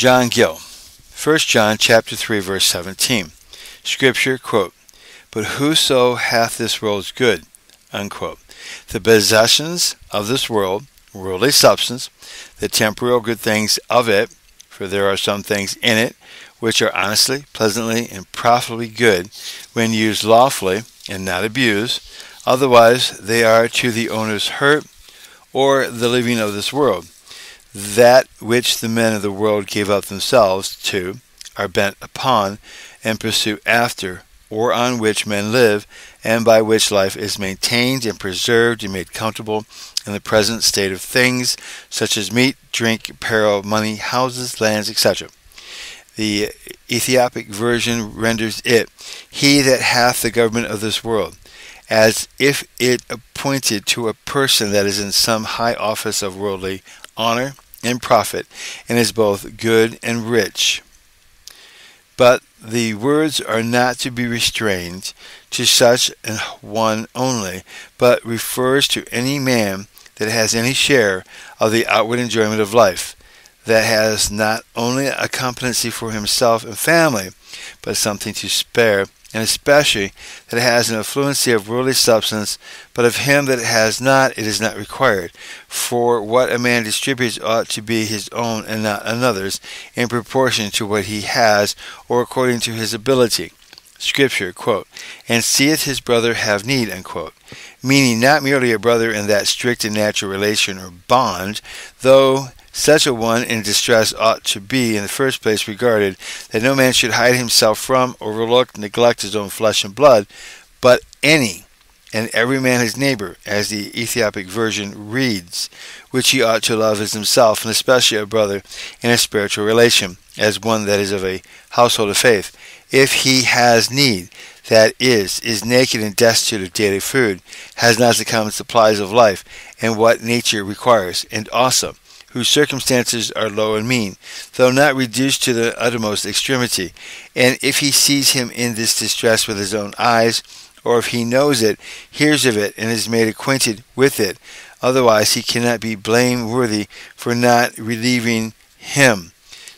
John Gill, 1 John chapter 3, verse 17. Scripture, quote, "But whoso hath this world's good," unquote, the possessions of this world, worldly substance, the temporal good things of it, for there are some things in it which are honestly, pleasantly, and profitably good when used lawfully and not abused, otherwise they are to the owner's hurt or the living of this world. That which the men of the world gave up themselves to, are bent upon, and pursue after, or on which men live, and by which life is maintained and preserved and made comfortable in the present state of things, such as meat, drink, apparel, money, houses, lands, etc. The Ethiopic version renders it, "He that hath the government of this world," as if it appointed to a person that is in some high office of worldly honor and profit, and is both good and rich. But the words are not to be restrained to such an one only, but refers to any man that has any share of the outward enjoyment of life, that has not only a competency for himself and family, but something to spare, and especially that it has an affluency of worldly substance, but of him that has not, it is not required. For what a man distributes ought to be his own and not another's, in proportion to what he has, or according to his ability. Scripture, quote, "And seeth his brother have need," unquote, meaning not merely a brother in that strict and natural relation or bond, though such a one in distress ought to be in the first place regarded, that no man should hide himself from, overlook, neglect his own flesh and blood, but any and every man his neighbor, as the Ethiopic version reads, which he ought to love as himself, and especially a brother in a spiritual relation, as one that is of a household of faith. If he has need, that is naked and destitute of daily food, has not the common supplies of life, and what nature requires, and also whose circumstances are low and mean, though not reduced to the uttermost extremity, and if he sees him in this distress with his own eyes, or if he knows it, hears of it, and is made acquainted with it, otherwise he cannot be blameworthy for not relieving him.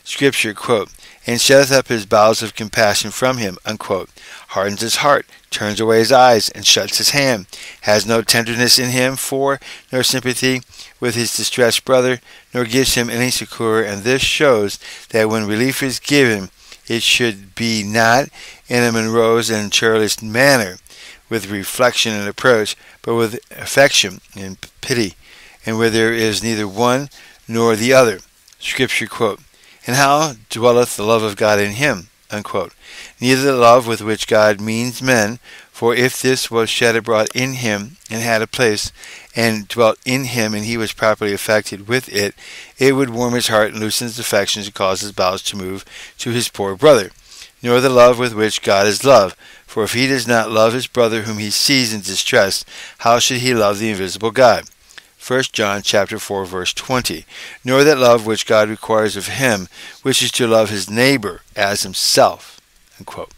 Scripture, quote, "And shutteth up his bowels of compassion from him," unquote, hardens his heart, turns away his eyes, and shuts his hand, has no tenderness in him for, nor sympathy with his distressed brother, nor gives him any succor, and this shows that when relief is given, it should be not in a morose and churlish manner, with reflection and approach, but with affection and pity, and where there is neither one nor the other. Scripture, quote, "And how dwelleth the love of God in him?" unquote. Neither the love with which God means men, for if this was shed abroad in him, and had a place, and dwelt in him, and he was properly affected with it, it would warm his heart and loosen his affections, and cause his bowels to move to his poor brother. Nor the love with which God is love, for if he does not love his brother whom he sees in distress, how should he love the invisible God? 1 John chapter 4, verse 20. Nor that love which God requires of him, which is to love his neighbor as himself, unquote.